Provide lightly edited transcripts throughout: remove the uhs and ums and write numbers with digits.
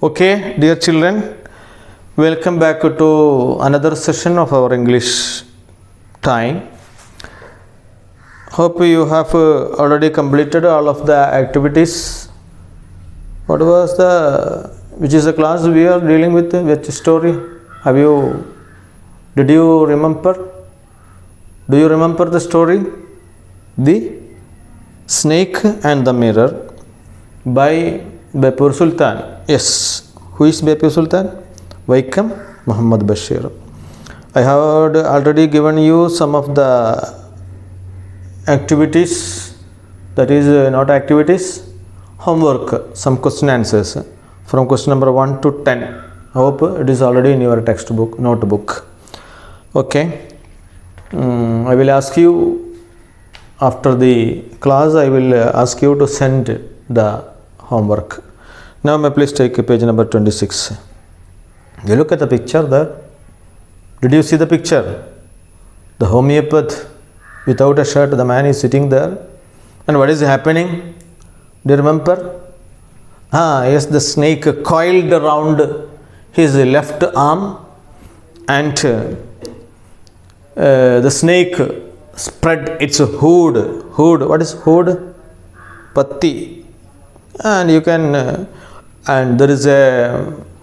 Okay, dear children, welcome back to another session of our English time. Hope you have already completed all of the activities. Which is the class we are dealing with? Which story? Did you remember? Do you remember the story? The Snake and the Mirror by Bepur Sultan. Yes, who is Bepur Sultan? Vaikam Muhammad Bashir. I have already given you some of the activities, that is not activities, homework, some question answers from question number 1 to 10. I hope it is already in your textbook, notebook. Okay, I will ask you after the class, I will ask you to send the homework. Now may please take page number 26. You look at the picture there. Did you see the picture? The homeopath without a shirt, the man is sitting there. And what is happening? Do you remember? Yes, the snake coiled around his left arm, and the snake spread its hood. What is hood? Patti. And you can, and there is a,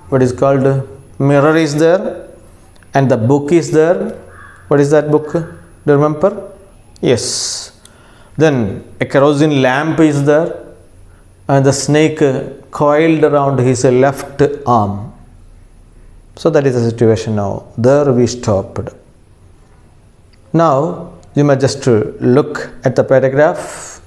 what is called, mirror is there, and the book is there. What is that book? Do you remember? Yes. Then a kerosene lamp is there, and the snake coiled around his left arm. So that is the situation now. There we stopped. Now you may just look at the paragraph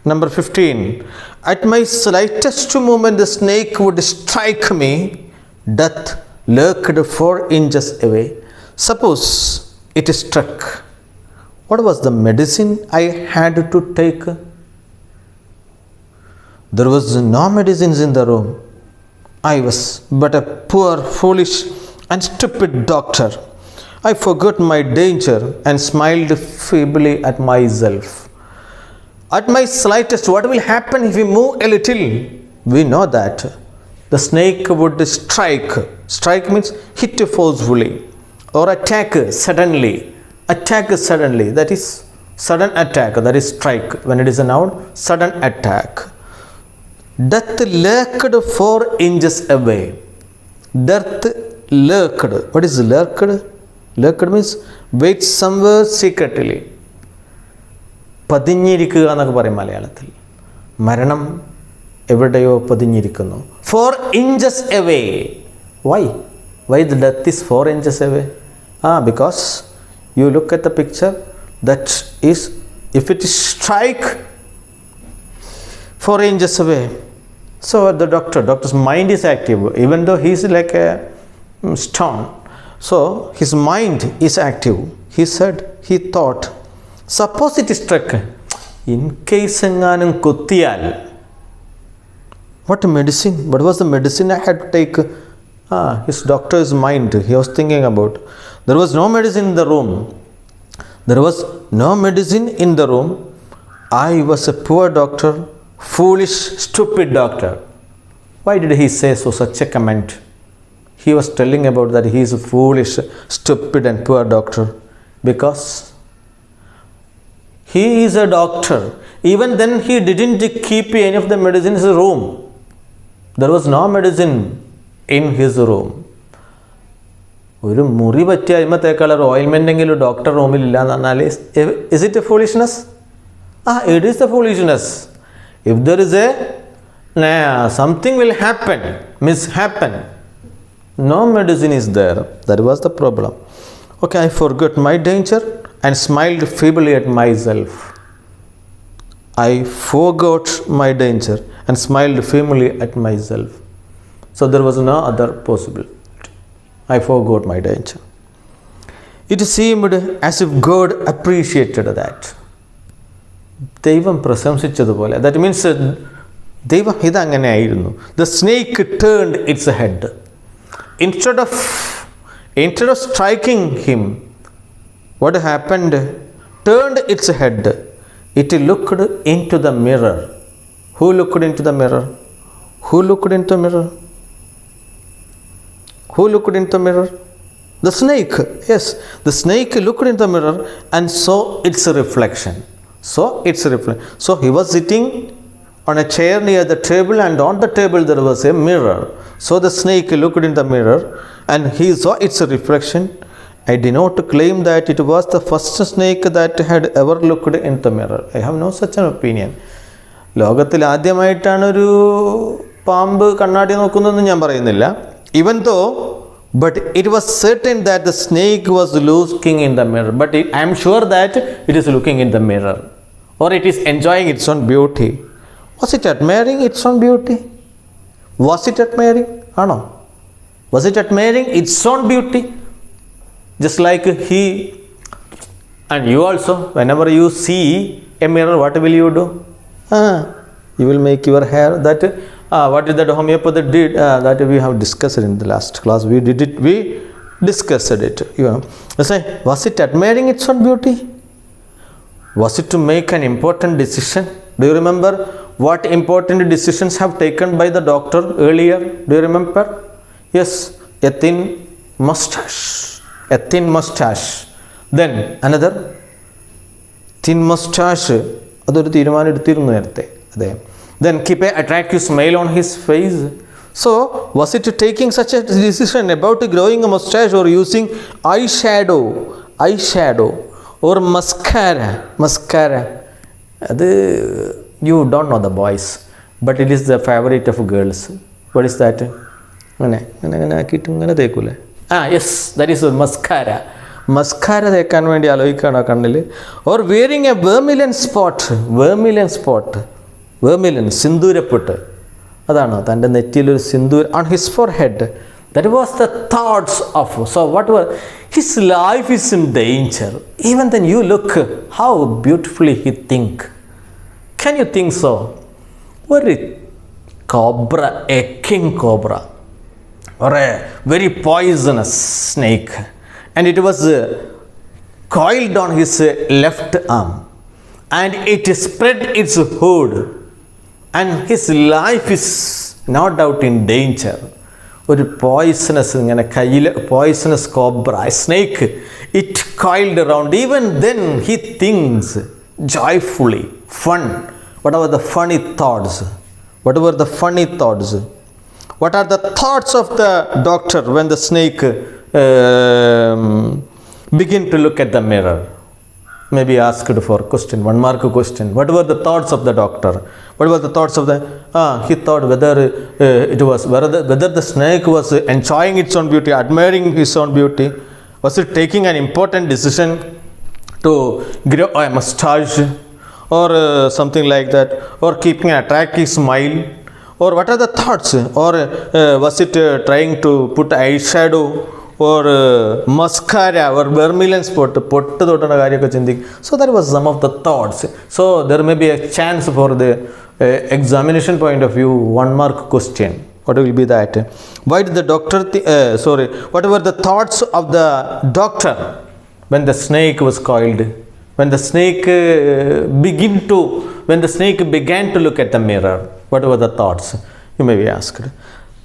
number 15. At my slightest movement the snake would strike me. Death lurked 4 inches away. Suppose it struck. What was the medicine I had to take? There was no medicines in the room. I was but a poor, foolish and stupid doctor. I forgot my danger and smiled feebly at myself. At my slightest, what will happen if we move a little? We know that the snake would strike. Strike means hit forcefully or attack suddenly. Attack suddenly, that is sudden attack, that is strike. When it is a noun, sudden attack. Death lurked 4 inches away. Death lurked. What is lurked? Lurked means wait somewhere secretly. പതിഞ്ഞിരിക്കുക എന്നൊക്കെ പറയും മലയാളത്തിൽ. മരണം എവിടെയോ പതിഞ്ഞിരിക്കുന്നു. 4 inches away. Why the death is 4 inches away? Because you look at the picture, that is, if it strike 4 inches away, so the doctor's mind is active, even though he is like a stone. So his mind is active. He thought, suppose it struck, in case enganum kuttiyal, what medicine? What was the medicine I had to take? His doctor's mind, he was thinking about. There was no medicine in the room. There was no medicine in the room. I was a poor doctor, foolish, stupid doctor. Why did he say so, such a comment? He was telling about that he is a foolish, stupid and poor doctor because he is a doctor. Even then he didn't keep any of the medicine in his room. There was no medicine in his room. ഒരു മുറി പറ്റിയ അയിമത്തേക്കാൾ ഓയിൽമെൻ്റ് എങ്കിലും doctor റൂമിലില്ല എന്ന് പറഞ്ഞാൽ is it A foolishness? It is a foolishness. If there is something will happen, mishappen, no medicine is there. That was the problem. Okay, I forgot my danger and smiled feebly at myself. I forgot my danger and smiled feebly at myself. So there was no other possibility. I forgot my danger. It seemed as if God appreciated that. ദൈവം പ്രശംസിച്ചതുപോലെ. That means ദൈവം ഇതങ്ങനെയായിരുന്നു. The snake turned its head. Instead of striking him, what happened? Turned its head. It looked into the mirror. Who looked into the mirror? Who looked into the mirror? Who looked in the mirror? The snake. Yes, the snake looked in the mirror and saw its reflection. So he was sitting on a chair near the table, and on the table there was a mirror. So the snake looked in the mirror and he saw its reflection. I did not claim that it was the first snake that had ever looked in the mirror. I have no such an opinion. ലോകത്തിൽ ആദ്യമായിട്ടാണ് ഒരു പാമ്പ് കണ്ണാടി നോക്കുന്നതെന്ന് ഞാൻ പറയുന്നില്ല. Even though, but it was certain that the snake was looking in the mirror. But I am sure that it is looking in the mirror, or it is enjoying its own beauty. Was it admiring its own beauty? Was it admiring? No. Was it admiring its own beauty? Just like he and you also, whenever you see a mirror, what will you do? You will make your hair that. What is that homeopathy did? That we have discussed in the last class. We discussed it. You know. Say, was it admiring its own beauty? Was it to make an important decision? Do you remember what important decisions have taken by the doctor earlier? Do you remember? Yes, a thin mustache. A thin mustache. Then another thin mustache. അതൊരു തീരുമാനം എടുത്തിരുന്നു നേരത്തെ അദ്ദേഹം. Then keep an attractive smile on his face. So was it taking such a decision about growing a mustache or using eyeshadow or mascara? അത് you don't know the boys, but it is the favorite of girls. What is that? അങ്ങനെ ആക്കിയിട്ട് ഇങ്ങനെ തേക്കൂലേ? Yes, that is mascara. Mascara തേക്കാൻ വേണ്ടി ആലോചിക്കുകയാണോ കണ്ണിൽ? Or wearing a vermilion സിന്ദൂരപ്പൊട്ട്. അതാണോ തൻ്റെ നെറ്റിയിലൊരു sindoor on his forehead. That was the thoughts of. So what were his life is in danger. Even then you look how beautifully he think. Can you think so? Or a cobra, a king cobra, or a very poisonous snake, and it was coiled on his left arm, and it spread its hood, and his life is no doubt in danger. ഒരു poisonous ഇങ്ങനെ കയ്യിൽ poisonous cobra snake it coiled around. Even then he thinks joyfully, fun. What are the funny thoughts? What are the thoughts of the doctor when the snake begin to look at the mirror? Maybe asked for question, 1 mark question. What were the thoughts of the doctor? What were the thoughts of the? He thought whether the snake was enjoying its own beauty, admiring his own beauty. Was it taking an important decision to grow a mustache or something like that, or keeping an attractive smile? Or what are the thoughts? Or was it trying to put eyeshadow or mascara or vermilion spot? പൊട്ട് തൊട്ടുള്ള കാര്യമൊക്കെ ചിന്തിക്കും. So that was some of the thoughts. So there may be a chance for the examination point of view, 1 mark question. What will be that? Why did the doctor what were the thoughts of the doctor when the snake was coiled? When the snake began to look at the mirror, what were the thoughts? You may be asked.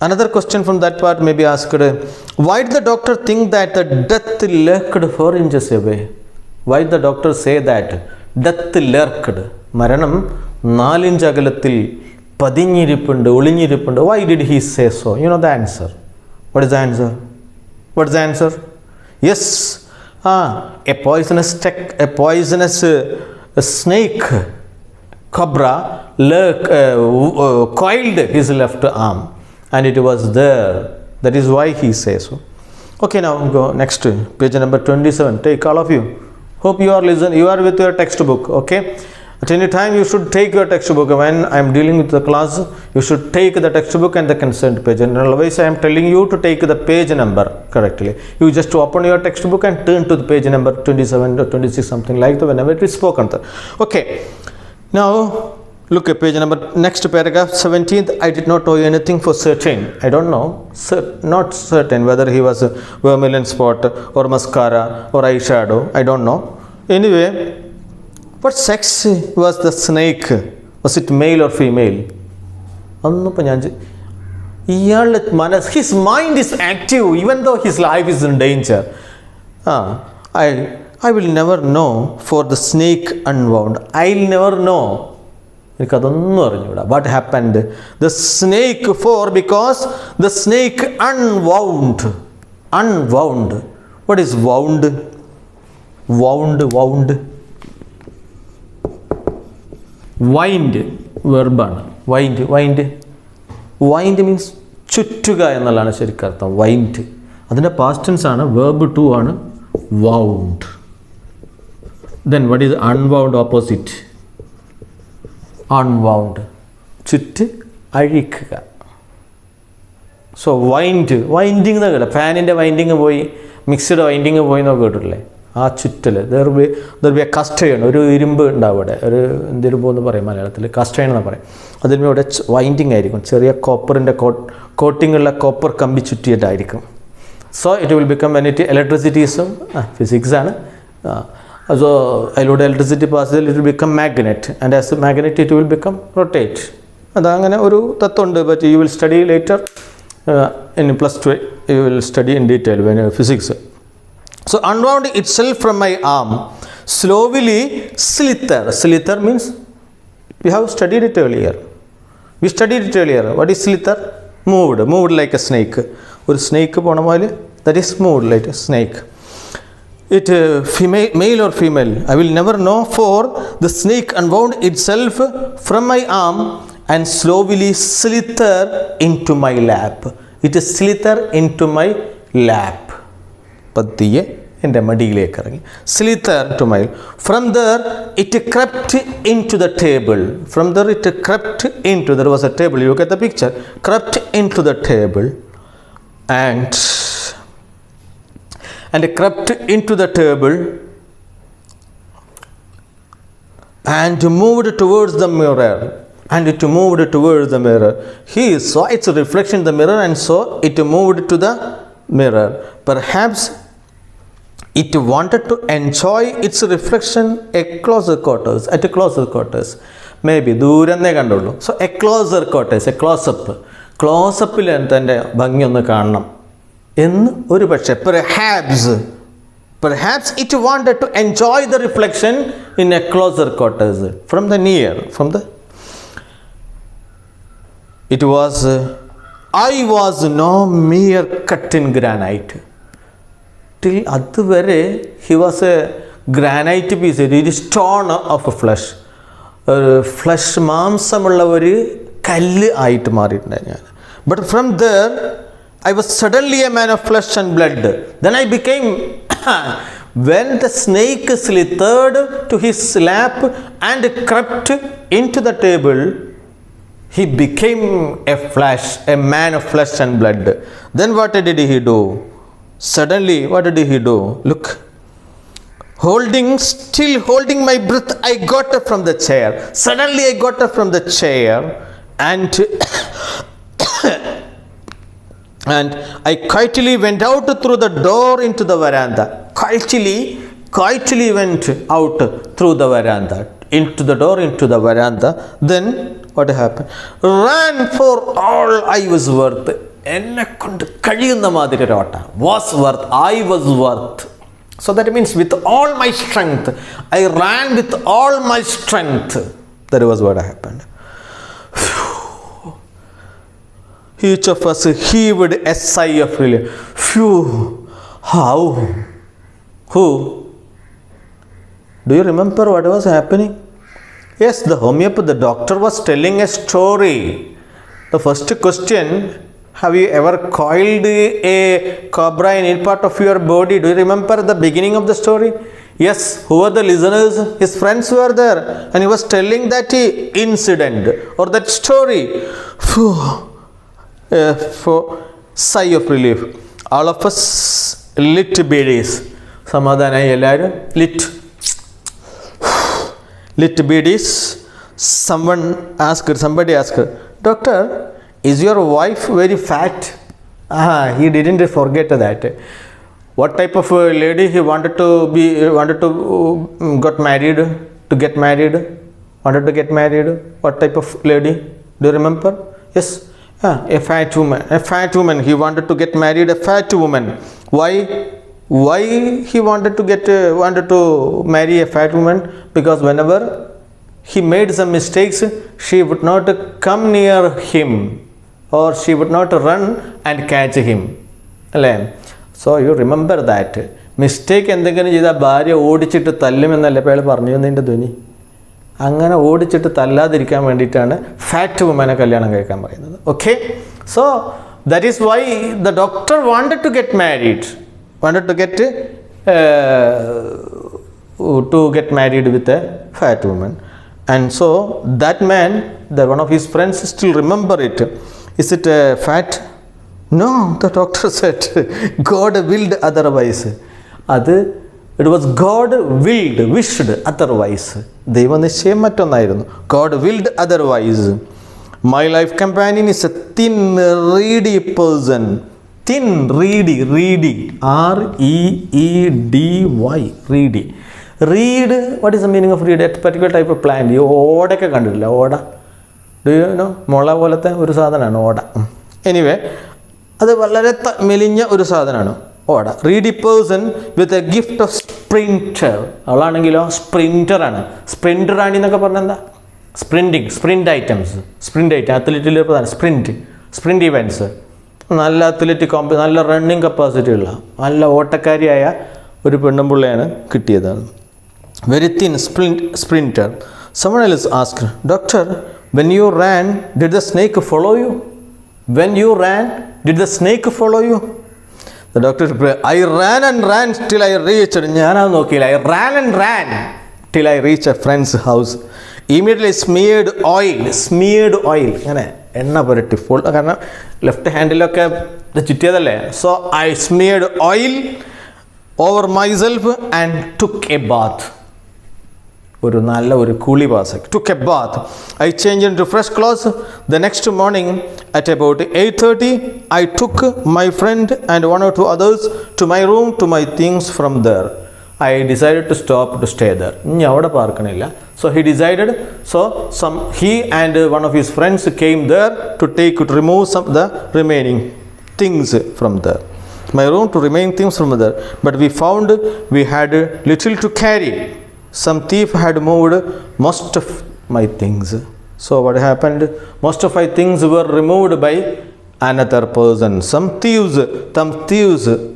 Another question from that part may be asked, why did the doctor think that the death lurked 4 inches away? Why did the doctor say that death lurked? മരണം 4 inch അകലത്തിൽ പതിഞ്ഞിരിപ്പുണ്ട്, ഒളിഞ്ഞിരിപ്പുണ്ട്. Why did he say so? You know the answer. What is the answer? Yes. A poisonous snake, cobra, coiled his left arm, and it was there. That is why he says so. Okay, now go next to page number 27. Take all of you. Hope you are with your textbook. Okay. At any time you should take your textbook. When I am dealing with the class, you should take the textbook and the concerned page. And otherwise I am telling you to take the page number correctly. You just open your textbook and turn to the page number 27 or 26, something like that, whenever it is spoken. Okay. Now look at page number, next paragraph, 17th. I did not know anything for certain. I don't know, not certain whether he was a vermilion spot or mascara or eyeshadow. I don't know. Anyway, what sex was the snake? Was it male or female? ഇയാളുടെ മനസ്സ്, his mind is active even though his life is in danger. I will never know for the snake unwound. I'll never know. എനിക്കതൊന്നും അറിഞ്ഞൂടാ. What happened? The snake because the snake unwound. Unwound. What is wound? Wound. Wind വെർബാണ്. Wind means ചുറ്റുക എന്നുള്ളതാണ് ശരിക്കർത്ഥം. Wind അതിൻ്റെ past tense ആണ്. verb 2 ആണ് wound. Then what is unwound opposite? Unwound. ചുറ്റ് അഴിക്കുക. സോ വൈൻഡിങ് എന്ന് കേട്ടോ. ഫാനിൻ്റെ വൈൻഡിങ് പോയി, മിക്സിയുടെ വൈൻഡിങ് പോയി എന്നൊക്കെ കേട്ടിട്ടില്ലേ? ആ ചുറ്റൽ ദർ ബി എ കസ്റ്റേൺ, ഒരു ഇരുമ്പ് ഉണ്ടാവും അവിടെ, ഒരു എന്തിരുമ്പ് എന്ന് പറയും മലയാളത്തിൽ, കസ്റ്റേൺ എന്ന് പറയും. അതിലൂടെ വൈൻഡിങ് ആയിരിക്കും, ചെറിയ കോപ്പറിൻ്റെ കോട്ടിങ്ങുള്ള കോപ്പർ കമ്പി ചുറ്റിയിട്ടായിരിക്കും. So it will become when it ഇലക്ട്രിസിറ്റീസും ഫിസിക്സാണ്. So അതിലൂടെ ഇലക്ട്രിസിറ്റി പാസ് ചെയ്താൽ it will become magnet, and as a magnet it will become rotate. അതങ്ങനെ ഒരു തത്വമുണ്ട്. But you will study later in +2 you will study in detail when physics. So unwound itself from my arm, slowly slither means we have studied it earlier. What is slither? Moved like a snake. ഒരു snake പോണ പോലെ, that is moved like a snake. It male or female, I will never know, for the snake unwound itself from my arm and slowly slither into my lap. It is slither into my lap. പതിയെ എൻ്റെ മടിയിലേക്ക് ഇറങ്ങി. Slither to my. From there it crept into the table. There was a table. You get the picture. Crept into the table and crept into the table and moved towards the mirror. He saw its reflection in the mirror and so it moved to the mirror. Perhaps it wanted to enjoy its reflection at closer quarters. Maybe ദൂരന്നേ കണ്ടുള്ളൂ. So a closer quarters, a close-upൽ തൻ്റെ ഭംഗി ഒന്ന് കാണണം എന്ന് ഒരു പക്ഷേ. Perhaps it wanted to enjoy the reflection in a closer quarters from the near, it was I was no mere cut in granite. Till അതുവരെ he was a granite piece, it is stone of flesh. Flesh മാംസമുള്ള ഒരു കല്ല് ആയിട്ട് മാറിയിട്ടുണ്ടായിരുന്നു ഞാൻ. But from there I was suddenly a man of flesh and blood. Then I became when the snake slithered to his lap and crept into the table, he became a man of flesh and blood. Then what did he do? Suddenly, what did he do? Look, still holding my breath, I got up from the chair. Suddenly I got up from the chair and I quietly went out through the door into the veranda. Quietly went out through the veranda, into the door into the veranda. Then what happened? Ran for all I was worth. എന്നെ കൊണ്ട് കഴിയുന്ന മാതിരി ഒരു ഓട്ട. Was worth. So that means with all my strength. I ran with all my strength. That was what happened. Each of us heaved a sigh of relief. Phew! How? Who? Do you remember what was happening? Yes, the doctor was telling a story. The first question, have you ever coiled a cobra in any part of your body? Do you remember the beginning of the story? Yes, who were the listeners? His friends were there and he was telling that incident or that story. Phew! For sigh of relief. All of us lit beadies. സമാധാനമായി എല്ലാവരും lit beadies. Somebody asked, Doctor, is your wife very fat? He didn't forget that. What type of lady he wanted to get married? Wanted to get married? What type of lady? Do you remember? Yes, A fat woman. A fat woman. He wanted to get married a fat woman. Why? Why he wanted to marry a fat woman? Because whenever he made some mistakes, she would not come near him, or she would not run and catch him. അല്ലേ? So you remember that. Mistake എന്തെങ്കിലും ചെയ്താൽ ഭാര്യ ഓടിച്ചിട്ട് തല്ലുമെന്നല്ലേ ഇപ്പോൾ അയാൾ പറഞ്ഞു എന്നതിൻ്റെ ധ്വനി. അങ്ങനെ ഓടിച്ചിട്ട് തല്ലാതിരിക്കാൻ വേണ്ടിയിട്ടാണ് ഫാറ്റ് വുമനെ കല്യാണം കഴിക്കാൻ പറയുന്നത്. Okay, so that is why the doctor wanted to get married, to get married with a fat woman. And so that man, one of his friends still remember it. Is it fat? No, the doctor said God willed otherwise. It was God wished otherwise. ദൈവ നിശ്ചയം മറ്റൊന്നായിരുന്നു. God willed otherwise. My life companion is a thin, reedy person. Thin, reedy, R-E-E-D-Y, reedy. Reed, what is the meaning of reed? A particular type of plant. ഈ ഓടയൊക്കെ കണ്ടിട്ടില്ല, ഓട. Do you know? മുള പോലത്തെ ഒരു സാധനമാണ് ഓട. എനിവേ, അത് വളരെ മെലിഞ്ഞ ഒരു സാധനമാണ് ഓട. Reedy person with a gift of sprinter. അവളാണെങ്കിലോ സ്പ്രിൻറ്ററാണ്. സ്പ്രിൻറ്റ് റാണി എന്നൊക്കെ പറഞ്ഞാൽ എന്താ? സ്പ്രിൻറ്റ് ഐറ്റംസ്, അത്ലറ്റിൽ പ്രധാനം സ്പ്രിൻറ്റ് ഇവൻറ്റ്സ്. നല്ല അത്ലറ്റിക് നല്ല റണ്ണിങ് കപ്പാസിറ്റി ഉള്ള നല്ല ഓട്ടക്കാരിയായ ഒരു പെണ്ണുപിള്ളയാണ് കിട്ടിയതാണ്. Very thin sprinter. Someone else asked, Doctor, when you ran, did the snake follow you? When you ran, did the snake follow you? The doctor replied, I ran and ran till I reached. ഞാനത് നോക്കിയില്ല. I ran and ran till I reached a friend's house. Immediately smeared oil. അങ്ങനെ എണ്ണ പുരട്ടി full. കാരണം left ഹാൻഡിലൊക്കെ ചുറ്റിയതല്ലേ. So I smeared oil over myself and took a bath. ഒരു നല്ല ഒരു കുളി pass. Took a bath. I changed into fresh clothes. The next morning at about 8:30 I took my friend and one or two others to my room to my things from there. I decided to stay there. ഇനി അവിടെ പാർക്കണില്ല. So he decided, he and one of his friends came there to remove some the remaining things from there. My room to remain things from there. But we found we had little to carry. Some thief had moved most of my things. So what happened? Most of my things were removed by another person. Some thieves,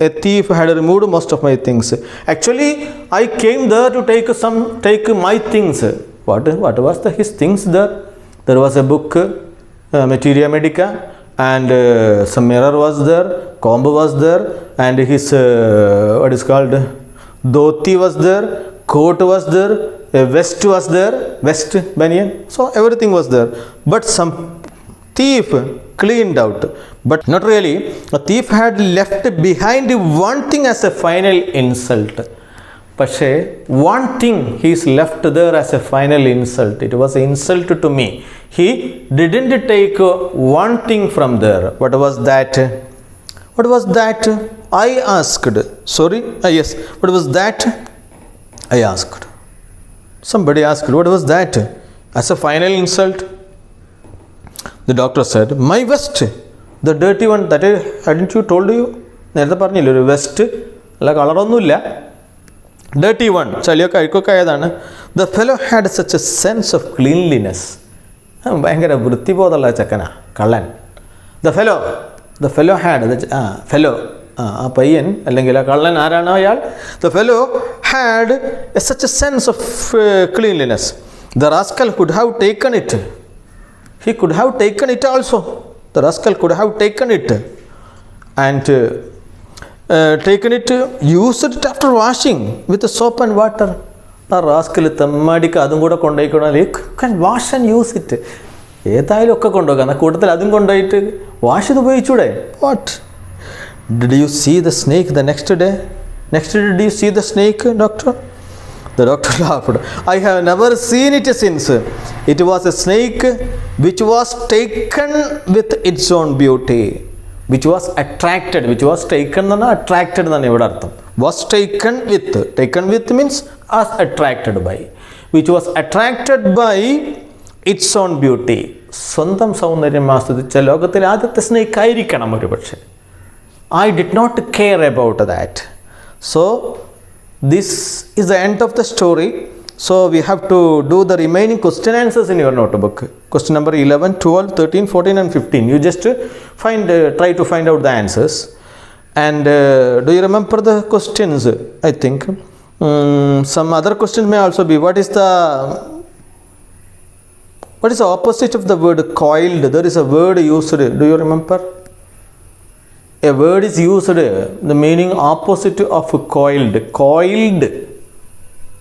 a thief had removed most of my things. Actually, I came there to take my things. What was his things there? There was a book, Materia Medica, and some mirror was there, comb was there, and his what is called dhoti was there, coat was there, a vest was there, vest banyan. So everything was there. But some thief cleaned out. But not really. A thief had left behind one thing as a final insult. പക്ഷേ one thing he is left there as a final insult. It was an insult to me. He didn't take one thing from there. What was that? I asked. Sorry? Yes. What was that? I asked. Somebody asked, what was that? As a final insult? The doctor said, my vest. The dirty one, that hadn't you told you? നേരത്തെ പറഞ്ഞില്ല, ഒരു west അല്ല, കളറൊന്നുമില്ല, dirty one, ചളിയൊക്കെ അഴുക്കൊക്കെ ആയതാണ്. The fellow had such A sense of cleanliness. ഭയങ്കര വൃത്തിബോധമുള്ള ചെക്കനാ കള്ളൻ. The fellow had ആ പയ്യൻ അല്ലെങ്കിൽ ആ കള്ളൻ ആരാണോ അയാൾ? The fellow had such A sense of cleanliness. The rascal could have taken it. He could have taken it also. The rascal could have taken it and used it after washing with the soap and water. ആ rascal തെമ്മാടിക്ക് അതും കൂടെ കൊണ്ടുപോയിക്കൊണ്ടാൽ you can wash and use it. ഏതായാലും ഒക്കെ കൊണ്ടുപോകാം, എന്നാൽ കൂട്ടത്തിൽ അതും കൊണ്ടുപോയിട്ട് വാഷ് ചെയ്ത് ഉപയോഗിച്ചൂടെ? What? Did you see the snake the next day? Did you see the snake, doctor? The doctor laughed. I have never seen it since. It was a snake which was taken with its own beauty. Which was attracted. Which was taken and attracted. Was taken with. Taken with means as attracted by. Which was attracted by its own beauty. സ്വന്തം സൗന്ദര്യം ആസ്വദിച്ച ലോകത്തിലെ ആദ്യത്തെ snake ആയിരിക്കണം ഒരു പക്ഷേ. I did not care about that. So this is the end of the story. So we have to do the remaining question answers in your notebook. Question number 11, 12, 13, 14 and 15. You just try to find out the answers. And do you remember the questions? I think some other questions may also be, what is the opposite of the word coiled? There is a word used. Do you remember? A word is used, the meaning opposite of coiled. Coiled,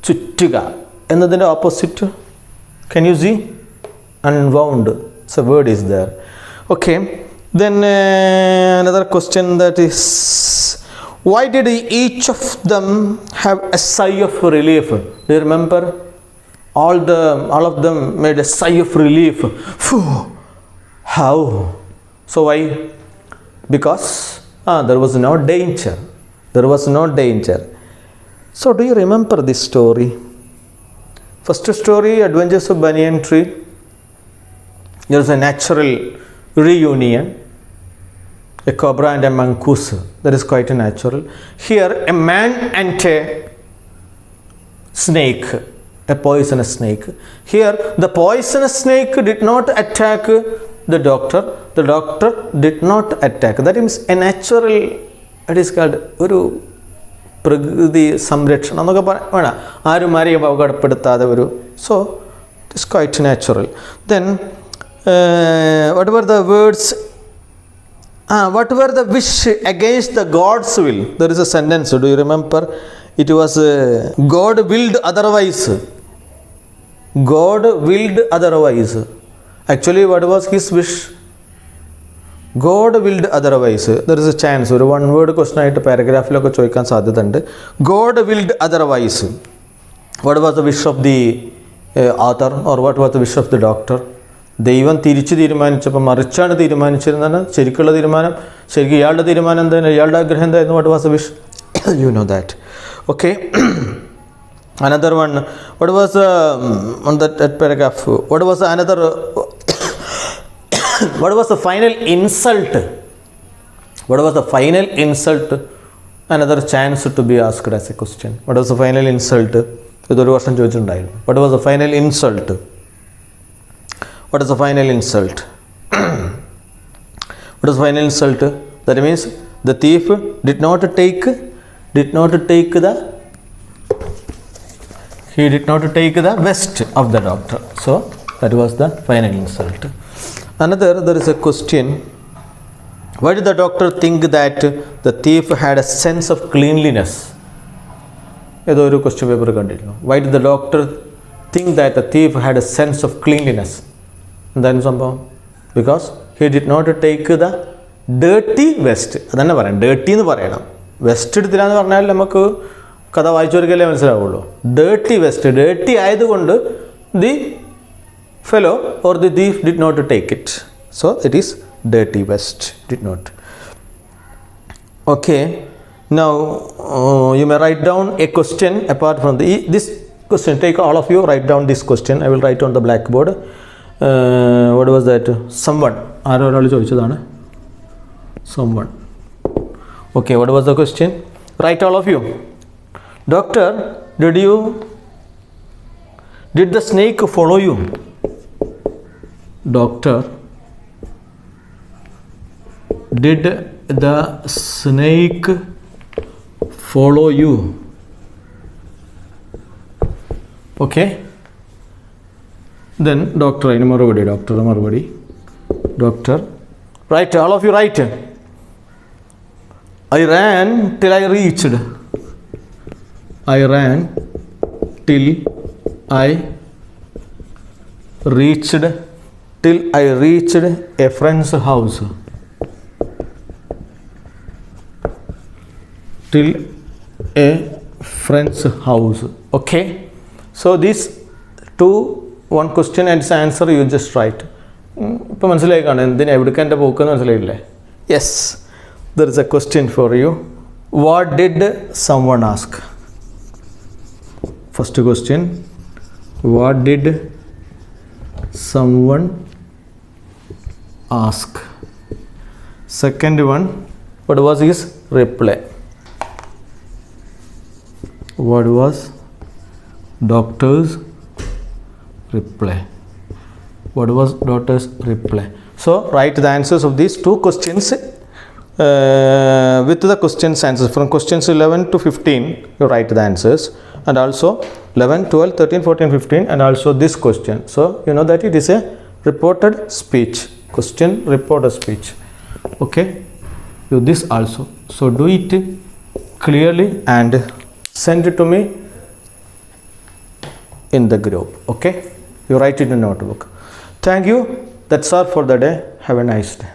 ചുറ്റുക എന്നതിൻ്റെ opposite. Can you see? Unwound. So word is there. Okay. Then another question, that is, why did each of them have a sigh of relief? Do you remember? All of them made a sigh of relief. Phew. How? So why? Because there was no danger. There was no danger. So do you remember this story? First story, Adventures of Banyan Tree. There is a natural reunion, a cobra and a mongoose. That is quite natural. Here a man and a snake, a poisonous snake. Here the poisonous snake did not attack the doctor. The doctor did not attack. That means a natural, it is called ഒരു പ്രകൃതി സംരക്ഷണം എന്നൊക്കെ വേണം. ആരും ആരെയും അപകടപ്പെടുത്താതെ ഒരു. So it's quite natural. Then what were the words? What were the wish against the gods will? There is a sentence. Do you remember? It was God willed otherwise. God willed otherwise. Actually what was his wish? God willed otherwise. There is a chance ഒരു one word question ആയിട്ട് പാരഗ്രാഫിലൊക്കെ ചോദിക്കാൻ സാധ്യതയുണ്ട്. God willed otherwise. What was the wish of the author or what was the wish of the doctor? ദൈവം തിരിച്ചു തീരുമാനിച്ചപ്പോൾ മറിച്ചാണ് തീരുമാനിച്ചിരുന്നത്. ശരിക്കുള്ള തീരുമാനം, ശരിക്കും ഇയാളുടെ തീരുമാനം എന്തായിരുന്നു? ഇയാളുടെ ആഗ്രഹം എന്തായിരുന്നു? What was the wish? You know that. Okay. Another one, what was on that paragraph? What was another? What was the final insult? What was the final insult? Another chance to be asked as a question. What was the final insult? ഇതൊരു വർഷം ചോദിച്ചിട്ടുണ്ടായിരുന്നു. What was the final insult? What is the final insult? What is the final insult? That means the thief did not take the vest of the doctor. So that was the final insult. Another, there is a question. Why did the doctor think that the thief had a sense of cleanliness? ഏതോ ഒരു question paper കണ്ടിരുന്നു. Why did the doctor think that the thief had a sense of cleanliness? എന്തായിരുന്നു സംഭവം? Because he did not take the dirty vest. അതന്നെ പറയാം, dirty എന്ന് പറയണം. West എടുത്തില്ല എന്ന് പറഞ്ഞാൽ നമുക്ക് കഥ വായിച്ചവർക്കല്ലേ മനസ്സിലാവുള്ളൂ. ഡേർട്ടി വെസ്റ്റ്, ഡേർട്ടി ആയതുകൊണ്ട് the fellow or the thief did not take it. So it is dirty vest, did not. Okay. Now you may write down a question apart from this question. Take all of you, write down this question. I will write on the blackboard. What was that? Someone. ആരോരാൾ ചോദിച്ചതാണ്. Someone. Okay, what was the question? Write all of you. Doctor, did the snake follow you? Doctor, did the snake follow you? Okay. Then doctor, doctor, right, all of you write. I ran till I reached. I ran till I reached a friend's house. Till a friend's house. Okay. So these two, one question and its answer you just write. ഇപ്പോൾ മനസ്സിലായി കാണും എന്തിനാ എവിടേക്ക് എൻ്റെ പോക്കെന്ന് മനസ്സിലായില്ലേ? Yes, there is A question for you. What did someone ask? First question, what did someone ask. Second one, what was his reply? What was doctor's reply? What was doctor's reply? So write the answers of these two questions with the questions answers. From questions 11 to 15 you write the answers, and also 11, 12, 13, 14, 15, and also this question. So you know that it is a reported speech, question reported speech. Okay, do this also. So do it clearly and send it to me in the group. Okay, you write it in a notebook. Thank you. That's all for the day. Have a nice day.